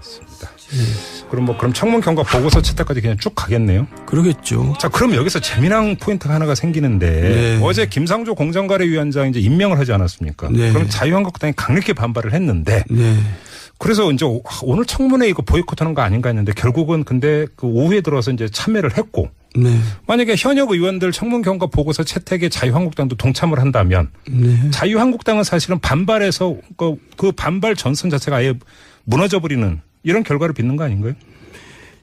알겠습니다. 그럼 청문 경과 보고서 채택까지 그냥 쭉 가겠네요. 그러겠죠. 자, 그럼 여기서 재미난 포인트가 하나가 생기는데 네. 어제 김상조 공정거래위원장 이제 임명을 하지 않았습니까? 네. 그럼 자유한국당이 강력히 반발을 했는데 네. 그래서 이제 오늘 청문회 이거 보이콧하는 거 아닌가 했는데 결국은 근데 그 오후에 들어서 이제 참여를 했고 네. 만약에 현역 의원들 청문 경과 보고서 채택에 자유한국당도 동참을 한다면 네. 자유한국당은 사실은 반발해서 그 반발 전선 자체가 아예 무너져버리는 이런 결과를 빚는 거 아닌가요?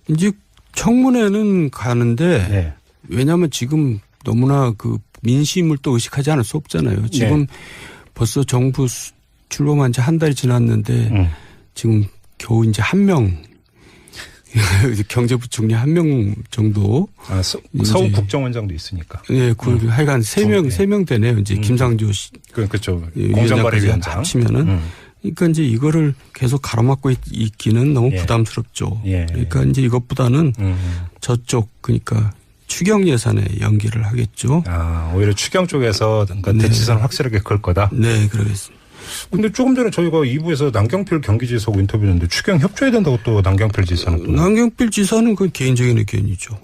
이제 청문회는 가는데 네. 왜냐하면 지금 너무나 그 민심을 또 의식하지 않을 수 없잖아요. 지금 네. 벌써 정부 출범한 지 한 달이 지났는데 지금 겨우 이제 한 명 경제부총리 한 명 정도. 서울 국정원장도 있으니까. 네, 하여간 세 명 되네요. 이제 김상조 씨. 그렇죠. 공정거래위원장 합치면은. 그러니까 이제 이거를 계속 가로막고 있기는 너무 부담스럽죠. 예. 그러니까 이제 이것보다는 저쪽 그러니까 추경 예산에 연계를 하겠죠. 오히려 추경 쪽에서 그러니까 대치선 확실하게 그을 거다. 네, 그러겠습니다. 근데 조금 전에 저희가 2부에서 남경필 경기지사하고 인터뷰했는데 추경 협조해야 된다고 또 남경필 지사는 또. 남경필 지사는 그건 개인적인 의견이죠.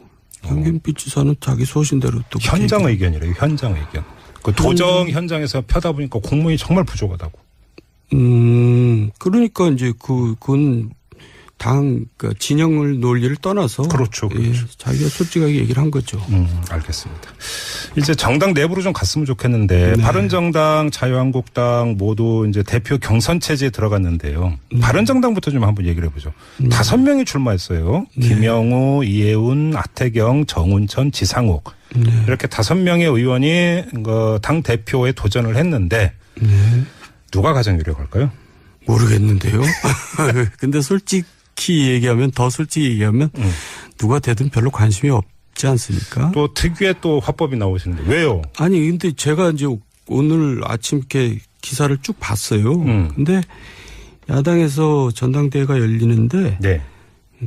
남경필 지사는 자기 소신대로 또. 현장 의견이래요. 현장 의견. 그 도정 현장에서 펴다 보니까 공무원이 정말 부족하다고. 그러니까 이제 그건 그러니까 진영을 논리를 떠나서. 그렇죠. 예, 자기가 솔직하게 얘기를 한 거죠. 알겠습니다. 이제 정당 내부로 좀 갔으면 좋겠는데 네. 바른정당, 자유한국당 모두 이제 대표 경선 체제에 들어갔는데요. 바른정당부터 좀 한번 얘기를 해보죠. 5명이 출마했어요. 네. 김영우, 이해운, 하태경, 정운천, 지상욱. 네. 이렇게 5명의 의원이 당 대표에 도전을 했는데 네. 누가 가장 유력할까요? 모르겠는데요. 근데 솔직히 얘기하면 누가 되든 별로 관심이 없지 않습니까? 또 특유의 또 화법이 나오시는데 왜요? 아니 근데 제가 이제 오늘 아침 이렇게 기사를 쭉 봤어요. 근데 야당에서 전당대회가 열리는데 네.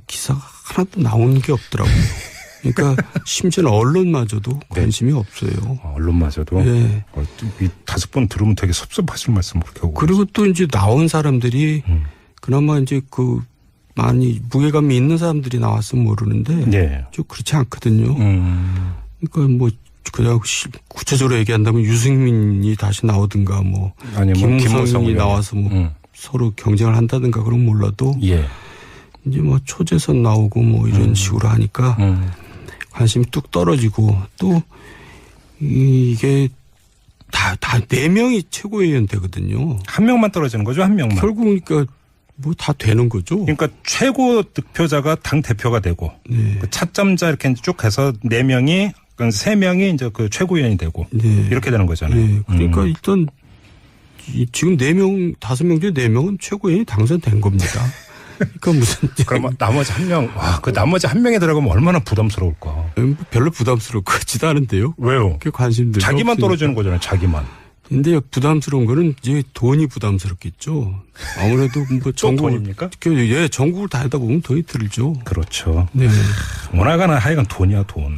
기사가 하나도 나온 게 없더라고요. 그러니까 심지어는 언론마저도 관심이 없어요. 언론마저도? 네. 이 5번 들으면 되게 섭섭하실 말씀을 그렇게 하고. 그리고 또 이제 나온 사람들이 그나마 이제 많이 무게감이 있는 사람들이 나왔으면 모르는데 네. 좀 그렇지 않거든요. 그러니까 그냥 구체적으로 얘기한다면 유승민이 다시 나오든가 아니면 김무성이 나와서 서로 경쟁을 한다든가 그런 몰라도 예. 이제 초재선 나오고 이런 식으로 하니까 관심이 뚝 떨어지고 또 이게 다 4명이 최고위원 되거든요. 한 명만 떨어지는 거죠? 한 명만. 결국 그러니까 다 되는 거죠. 그러니까 최고 득표자가 당 대표가 되고 네. 그 차점자 이렇게 쭉 해서 4명이 그러니까 3명이 이제 그 최고위원이 되고 네. 이렇게 되는 거잖아요. 네. 그러니까 일단 지금 4명, 5명 중에 4명은 최고위원이 당선된 겁니다. 그러니까 무슨. 그럼 나머지 한 명, 그 나머지 한 명에 들어가면 얼마나 부담스러울까. 별로 부담스러울 것 같지도 않은데요. 왜요? 그 관심들. 자기만 떨어지는 거잖아요, 자기만. 근데 부담스러운 거는 이제 돈이 부담스럽겠죠. 아무래도 돈입니까? 예, 전국을 다 하다 보면 돈이 들죠. 그렇죠. 네. 워낙에나 하여간 돈이야, 돈.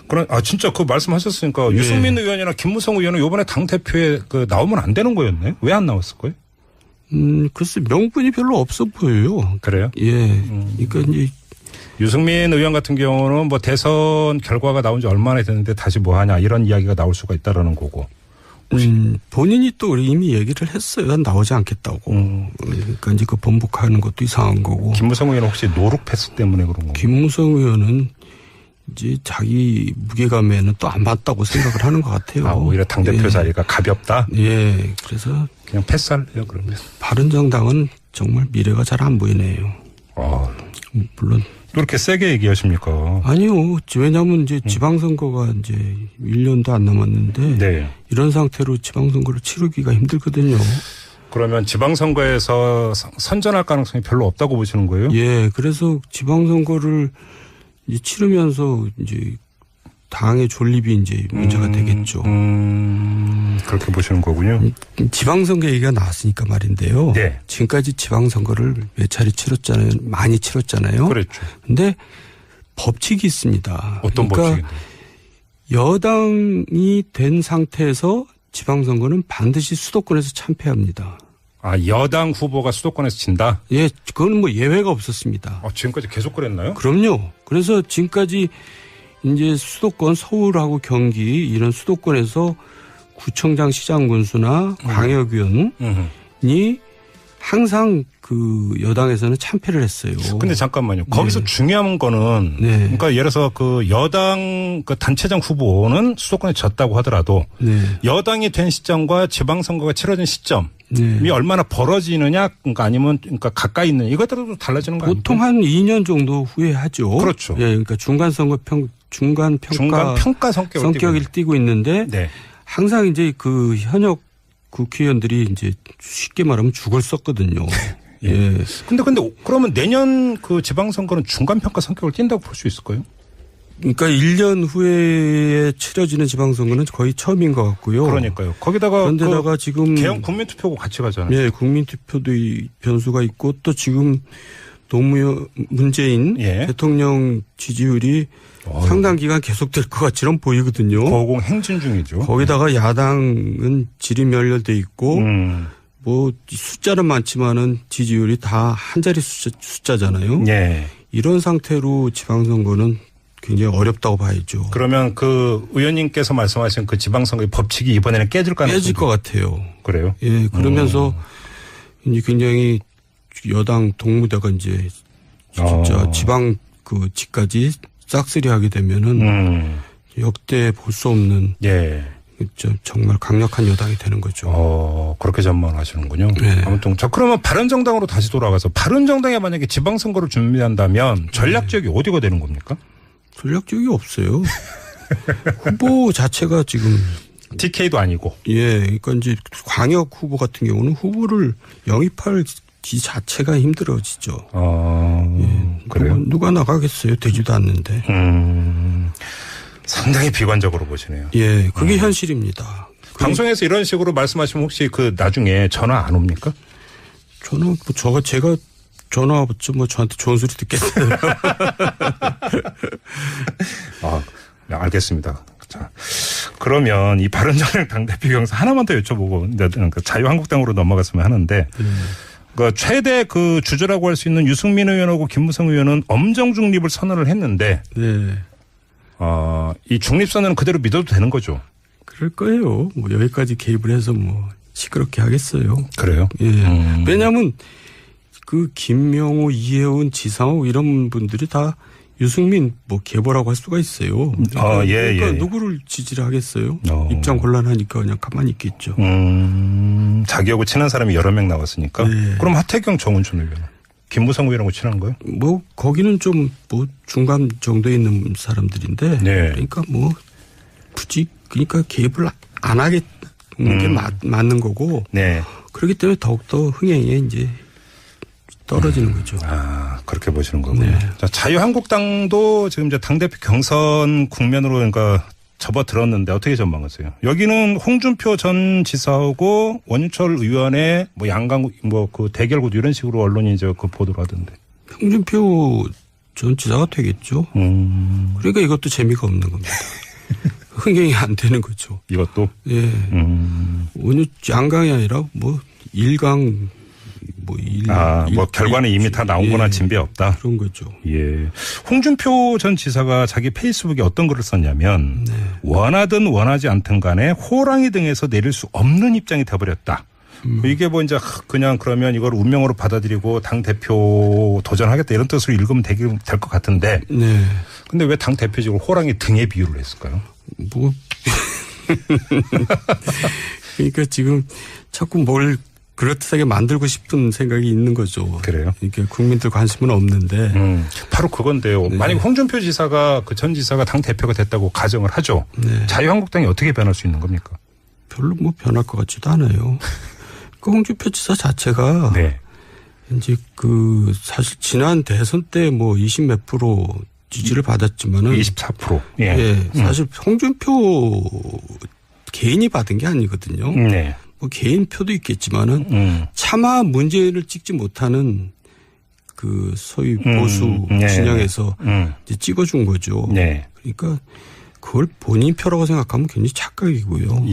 그럼, 진짜 그 말씀하셨으니까 네. 유승민 의원이나 김무성 의원은 이번에 당대표에 나오면 안 되는 거였네? 왜 안 나왔을 거예요? 글쎄, 명분이 별로 없어 보여요. 그래요? 예. 그러니까 이제. 유승민 의원 같은 경우는 대선 결과가 나온 지 얼마나 됐는데 다시 하냐 이런 이야기가 나올 수가 있다라는 거고. 본인이 또 이미 얘기를 했어요. 난 나오지 않겠다고. 그러니까 이제 번복하는 것도 이상한 거고. 김무성 의원은 혹시 노룩 패스 때문에 그런 건가요? 김무성 의원은 이제 자기 무게감에는 또 안 맞다고 생각을 하는 것 같아요. 오히려 당대표 자리가 가볍다? 예. 그래서. 그냥 패스할래요, 그러면. 바른정당은 정말 미래가 잘 안 보이네요. 물론. 또 이렇게 세게 얘기하십니까? 아니요. 왜냐하면 이제 지방선거가 이제 1년도 안 남았는데. 네. 이런 상태로 지방선거를 치르기가 힘들거든요. 그러면 지방선거에서 선전할 가능성이 별로 없다고 보시는 거예요? 예. 그래서 지방선거를 이제 치르면서 이제 당의 존립이 이제 문제가 되겠죠. 그렇게 보시는 거군요. 지방선거 얘기가 나왔으니까 말인데요. 네. 지금까지 지방선거를 몇 차례 치렀잖아요. 많이 치렀잖아요. 그렇죠. 근데 법칙이 있습니다. 어떤 법칙인데? 여당이 된 상태에서 지방선거는 반드시 수도권에서 참패합니다. 아, 여당 후보가 수도권에서 진다? 예, 그건 뭐 예외가 없었습니다. 아, 지금까지 계속 그랬나요? 그럼요. 그래서 지금까지 이제 수도권 서울하고 경기 이런 수도권에서 구청장, 시장 군수나 광역위원이 항상 그 여당에서는 참패를 했어요. 근데 잠깐만요. 거기서 중요한 거는 그러니까 예를 들어서 그 여당 그 단체장 후보는 수도권에 졌다고 하더라도 여당이 된 시점과 지방선거가 치러진 시점이 얼마나 벌어지느냐 그러니까 아니면 그러니까 가까이 있느냐 이거에 따라서 달라지는 거 아닙니까? 보통 한 2년 정도 후에 하죠. 그렇죠. 예, 그러니까 중간 평가 성격을 띠고 있는데 항상 이제 그 현역 국회의원들이 이제 쉽게 말하면 죽을 썼거든요. 예. 근데 그러면 내년 그 지방선거는 중간평가 성격을 띈다고 볼 수 있을까요? 그러니까 1년 후에 치러지는 지방선거는 거의 처음인 것 같고요. 그러니까요. 거기다가 그런데다가 지금 개헌 국민투표고 같이 가잖아요. 예, 국민투표도 변수가 있고 또 지금 노무현 문재인 대통령 지지율이 상당 기간 계속될 것 같이는 보이거든요. 거공 행진 중이죠. 거기다가 야당은 질이 멸렬돼 있고 뭐 숫자는 많지만은 지지율이 다 한 자리 숫자잖아요. 이런 상태로 지방선거는 굉장히 어렵다고 봐야죠. 그러면 그 의원님께서 말씀하신 그 지방선거의 법칙이 이번에는 깨질 가능성이 깨질 것 같아요. 그래요? 예, 그러면서 이제 굉장히 여당 동무대가 이제 진짜 지방 그 지까지 싹쓸이하게 되면은 역대 볼 수 없는 정말 강력한 여당이 되는 거죠. 그렇게 전망하시는군요. 아무튼 자 그러면 바른정당으로 다시 돌아가서 바른정당이 만약에 지방선거를 준비한다면 전략 지역이 어디가 되는 겁니까? 전략 지역이 없어요. 후보 자체가 지금 TK도 아니고. 예, 그러니까 이제 광역 후보 같은 경우는 후보를 영입할 기 자체가 힘들어지죠. 그래요? 누가 나가겠어요? 되지도 않는데. 상당히 비관적으로 보시네요. 예, 그게 현실입니다. 방송에서 이런 식으로 말씀하시면 혹시 그 나중에 전화 안 옵니까? 전화 뭐 제가 전화 왔죠. 뭐 저한테 좋은 소리 듣겠어요. 알겠습니다. 자, 그러면 이 바른정당 당대표 경선 하나만 더 여쭤보고 그러니까 자유한국당으로 넘어갔으면 하는데 그러니까 최대 그 주주라고 할 수 있는 유승민 의원하고 김무성 의원은 엄정 중립을 선언을 했는데 이 중립선언은 그대로 믿어도 되는 거죠? 그럴 거예요. 뭐 여기까지 개입을 해서 뭐 시끄럽게 하겠어요. 그래요? 예. 왜냐하면 그 김명호, 이혜훈, 지상호 이런 분들이 다 유승민 뭐 계보라고 할 수가 있어요. 그러니까 누구를 지지를 하겠어요? 입장 곤란하니까 그냥 가만히 있겠죠. 자기하고 친한 사람이 여러 명 나왔으니까. 그럼 하태경, 정운춘 의원, 김무성 의원하고 친한 거요? 뭐 거기는 좀 뭐 중간 정도에 있는 사람들인데. 그러니까 뭐 굳이 그러니까 개입을 안 하겠는 게 맞는 거고. 그렇기 때문에 더욱더 흥행에 이제 떨어지는 거죠. 그렇게 보시는 거군요. 자, 자유한국당도 지금 이제 당대표 경선 국면으로 그러니까 접어들었는데 어떻게 전망하세요? 여기는 홍준표 전 지사하고 원유철 의원의 뭐 양강 뭐 그 대결 구도 이런 식으로 언론이 이제 그 보도를 하던데. 홍준표 전 지사가 되겠죠. 그러니까 이것도 재미가 없는 겁니다. 흥행이 안 되는 거죠. 이것도? 예. 원유 양강이 아니라 뭐 1강 뭐 결과는 이미 다 나온 거나 진배 없다. 그런 거죠. 예. 홍준표 전 지사가 자기 페이스북에 어떤 글을 썼냐면 원하든 원하지 않든 간에 호랑이 등에서 내릴 수 없는 입장이 돼버렸다. 이게 뭐 이제 그냥 그러면 이걸 운명으로 받아들이고 당 대표 도전하겠다 이런 뜻으로 읽으면 될 것 같은데. 근데 왜 당 대표직으로 호랑이 등에 비유를 했을까요? 뭐 그러니까 지금 자꾸 뭘 그렇게 만들고 싶은 생각이 있는 거죠. 그래요? 이게 국민들 관심은 없는데. 바로 그건데요. 만약에 홍준표 지사가 그 전 지사가 당 대표가 됐다고 가정을 하죠. 자유한국당이 어떻게 변할 수 있는 겁니까? 별로 뭐 변할 것 같지도 않아요. 그 홍준표 지사 자체가 이제 그 사실 지난 대선 때 뭐 20 몇 프로 지지를 받았지만은 24%. 사실 홍준표 개인이 받은 게 아니거든요. 뭐 개인 표도 있겠지만은 차마 문재인을 찍지 못하는 그 소위 보수 진영에서 이제 찍어준 거죠. 그러니까 그걸 본인 표라고 생각하면 굉장히 착각이고요.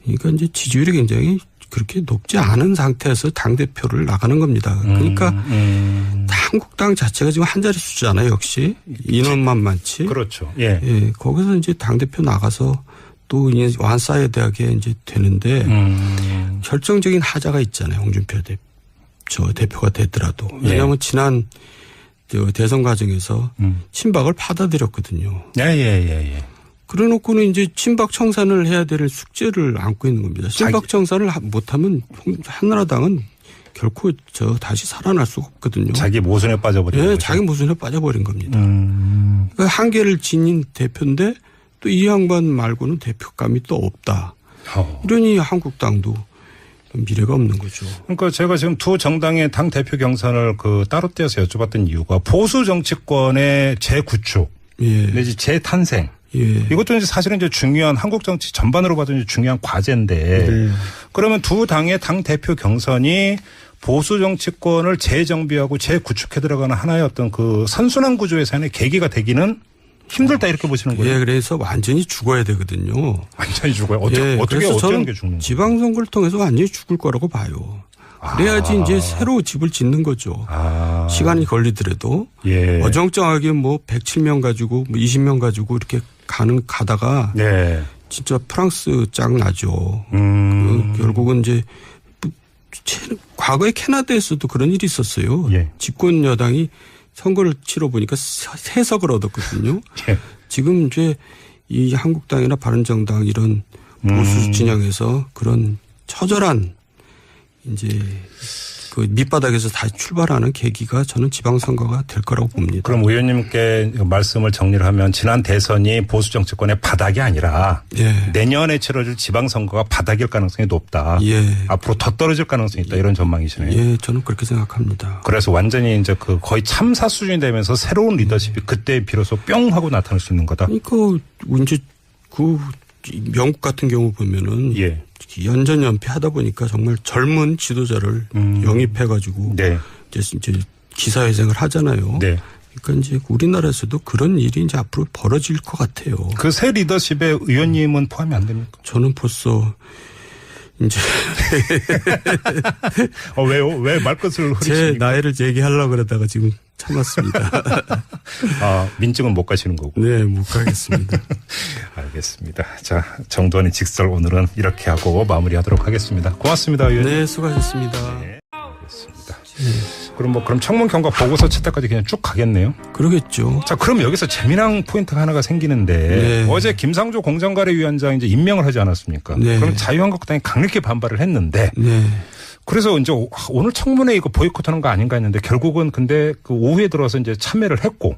그러니까 이제 지지율이 굉장히 그렇게 높지 않은 상태에서 당대표를 나가는 겁니다. 그러니까 한국당 자체가 지금 한 자릿수잖아요. 역시 인원만 많지. 그렇죠. 예. 예. 거기서 이제 당대표 나가서 또 완싸야 대학에 이제 되는데 결정적인 하자가 있잖아요. 홍준표 대표가 되더라도. 왜냐하면 지난 대선 과정에서 친박을 받아들였거든요. 예. 그래 놓고는 이제 친박 청산을 해야 될 숙제를 안고 있는 겁니다. 친박 청산을 못하면 한나라당은 결코 다시 살아날 수가 없거든요. 자기 모순에 빠져버린 거죠. 자기 모순에 빠져버린 겁니다. 그러니까 한계를 지닌 대표인데 또 이 양반 말고는 대표감이 또 없다. 이러니 한국당도 미래가 없는 거죠. 그러니까 제가 지금 두 정당의 당 대표 경선을 따로 떼어서 여쭤봤던 이유가 보수 정치권의 재구축, 내지 재탄생. 이것도 이제 사실은 이제 중요한 한국 정치 전반으로 봐도 이제 중요한 과제인데 그러면 두 당의 당 대표 경선이 보수 정치권을 재정비하고 재구축해 들어가는 하나의 어떤 선순환 구조에서의 계기가 되기는 힘들다 이렇게 보시는 거예요? 예, 그래서 완전히 죽어야 되거든요. 완전히 죽어요? 어떻게 어떤 게 죽는 거예요? 지방선거를 통해서 완전히 죽을 거라고 봐요. 그래야지 이제 새로 집을 짓는 거죠. 시간이 걸리더라도. 예. 어정쩡하게 107명 가지고 20명 가지고 이렇게 가다가 진짜 프랑스 짱 나죠. 결국은 이제 과거에 캐나다에서도 그런 일이 있었어요. 집권 여당이 선거를 치러보니까 3석을 얻었거든요. 지금 이제 이 한국당이나 바른정당 이런 보수 진영에서 그런 처절한 이제 밑바닥에서 다시 출발하는 계기가 저는 지방선거가 될 거라고 봅니다. 그럼 의원님께 말씀을 정리를 하면 지난 대선이 보수 정치권의 바닥이 아니라 내년에 치러질 지방선거가 바닥일 가능성이 높다. 앞으로 더 떨어질 가능성이 있다. 이런 전망이시네요. 예, 저는 그렇게 생각합니다. 그래서 완전히 이제 거의 참사 수준이 되면서 새로운 리더십이 그때 비로소 뿅 하고 나타날 수 있는 거다. 그러니까 이제 영국 같은 경우 보면은 연전연패 하다 보니까 정말 젊은 지도자를 영입해가지고 이제 기사회생을 하잖아요. 그러니까 이제 우리나라에서도 그런 일이 이제 앞으로 벌어질 것 같아요. 그 새 리더십에 의원님은 포함이 안 됩니까? 저는 벌써 이제 왜요? 왜 말끝을 흐리십니까? 제 나이를 얘기하려고 그러다가 지금 참았습니다. 민증은 못 가시는 거고. 네, 못 가겠습니다. 알겠습니다. 자, 정도원의 직설 오늘은 이렇게 하고 마무리하도록 하겠습니다. 고맙습니다, 의원님. 네, 수고하셨습니다. 네, 알겠습니다. 그럼 청문 경과 보고서 채택까지 그냥 쭉 가겠네요. 그러겠죠. 자, 그럼 여기서 재미난 포인트가 하나가 생기는데 어제 김상조 공정거래위원장 이제 임명을 하지 않았습니까? 그럼 자유한국당이 강력히 반발을 했는데. 그래서 이제 오늘 청문회 이거 보이콧하는 거 아닌가 했는데 결국은 근데 오후에 들어서 이제 참여를 했고.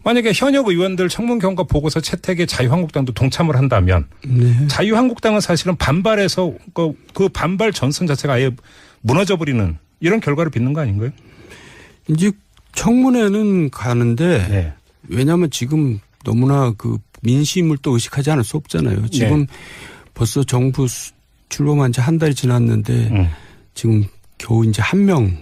만약에 현역 의원들 청문 경과 보고서 채택에 자유한국당도 동참을 한다면 자유한국당은 사실은 반발해서 그 반발 전선 자체가 아예 무너져버리는 이런 결과를 빚는 거 아닌가요? 이제 청문회는 가는데 왜냐하면 지금 너무나 민심을 또 의식하지 않을 수 없잖아요. 지금 벌써 정부 출범한 지 한 달이 지났는데 지금 겨우 이제 한 명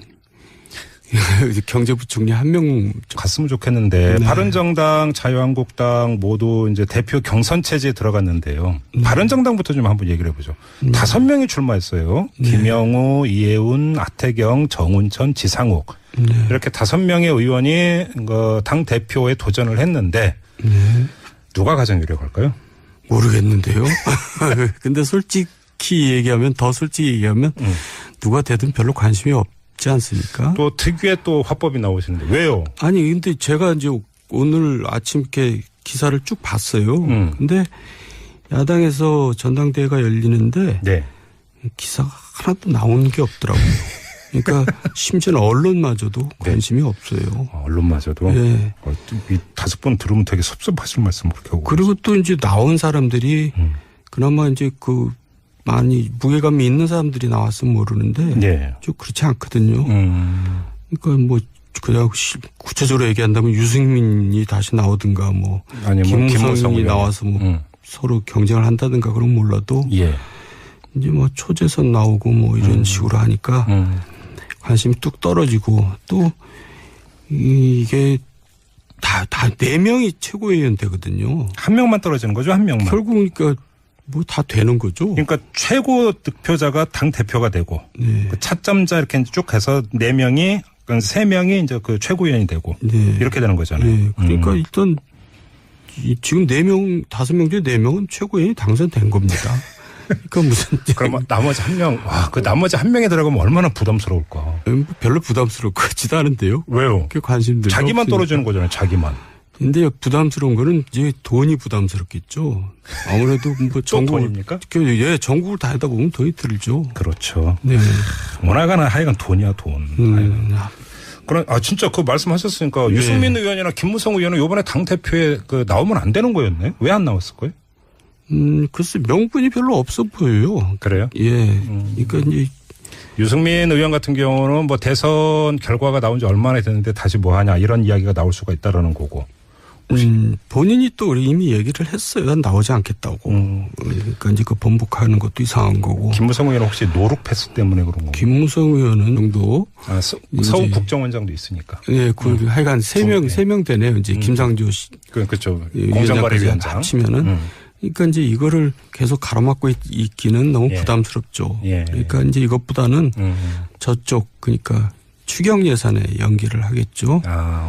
경제부총리 한 명 갔으면 좋겠는데 바른정당, 자유한국당 모두 이제 대표 경선 체제에 들어갔는데요. 바른정당부터 좀 한번 얘기를 해보죠. 5명이 출마했어요. 김영우, 이해운, 하태경, 정운천, 지상욱 이렇게 5명의 의원이 당 대표에 도전을 했는데 누가 가장 유력할까요? 모르겠는데요. 근데 솔직히 얘기하면 누가 되든 별로 관심이 없지 않습니까? 또 특유의 또 화법이 나오시는데 왜요? 아니 근데 제가 이제 오늘 아침 이렇게 기사를 쭉 봤어요. 근데 야당에서 전당대회가 열리는데 기사가 하나도 나온 게 없더라고요. 그러니까 심지어는 언론마저도 관심이 없어요. 언론마저도? 5번 들으면 되게 섭섭하실 말씀 그렇게 하고. 그리고 또 이제 나온 사람들이 그나마 이제 많이 무게감이 있는 사람들이 나왔으면 모르는데 좀 그렇지 않거든요. 그러니까 그냥 구체적으로 얘기한다면 유승민이 다시 나오든가 김무성이 나와서 서로 경쟁을 한다든가 그런 몰라도 이제 초재선 나오고 이런 식으로 하니까 관심이 뚝 떨어지고 또 이게 다 4명이 최고위원 되거든요. 한 명만 떨어지는 거죠? 한 명만. 결국 그러니까 뭐 다 되는 거죠. 그러니까 최고 득표자가 당 대표가 되고 네. 그 차점자 이렇게 쭉 해서 4명이 그러니까 3명이 이제 그 최고위원이 되고 네. 이렇게 되는 거잖아요. 네. 그러니까 일단 지금 4명, 5명 중에 4명은 최고위원이 당선된 겁니다. 그러니까 무슨. 그럼 나머지 1명, 와, 그 나머지 1명이 들어가면 얼마나 부담스러울까. 별로 부담스러울 것 같지도 않은데요. 왜요? 그 관심들. 자기만 없으니까. 떨어지는 거잖아요, 자기만. 근데 부담스러운 거는 이제 돈이 부담스럽겠죠. 아무래도 뭐 돈입니까? 예, 전국을 다 하다 보면 돈이 들죠. 그렇죠. 네. 워낙에나 하여간 돈이야, 돈. 그럼, 진짜 그 말씀하셨으니까 네. 유승민 의원이나 김무성 의원은 이번에 당대표에 그 나오면 안 되는 거였네? 왜 안 나왔을 거예요? 글쎄, 명분이 별로 없어 보여요. 그래요? 예. 그러니까 이제. 유승민 의원 같은 경우는 뭐 대선 결과가 나온 지 얼마나 됐는데 다시 뭐 하냐 이런 이야기가 나올 수가 있다라는 거고. 본인이 또 이미 얘기를 했어요. 난 나오지 않겠다고. 그러니까 이제 그 번복하는 것도 이상한 거고. 김무성 의원은 혹시 노룩 패스 때문에 그런 건가요? 김무성 의원은 정도. 서울 국정원장도 있으니까. 예, 하여간 3명 되네요. 이제 김상조 씨. 그렇죠. 공정거래위원장. 합치면은. 그러니까 이제 이거를 계속 가로막고 있기는 너무 부담스럽죠. 그러니까 이제 이것보다는 저쪽 그러니까 추경 예산에 연기를 하겠죠.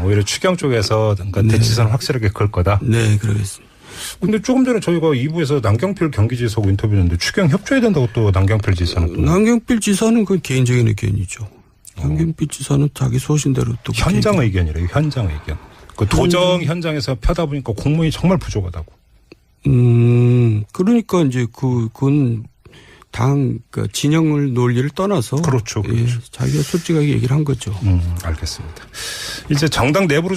오히려 추경 쪽에서 그러니까 대치선 확실하게 걸 거다. 네, 그러겠습니다. 근데 조금 전에 저희가 2부에서 남경필 경기지사 인터뷰했는데 추경 협조해야 된다고 또 남경필 지사는 또. 남경필 지사는 그건 개인적인 의견이죠. 남경필 지사는 자기 소신대로 또. 현장 의견이래요. 현장 의견. 그 도정 현장에서 펴다 보니까 공무원이 정말 부족하다고. 그러니까 이제 그건 당 진영을 논리를 떠나서 그렇죠. 예, 자기가 솔직하게 얘기를 한 거죠. 알겠습니다. 이제 정당 내부로 좀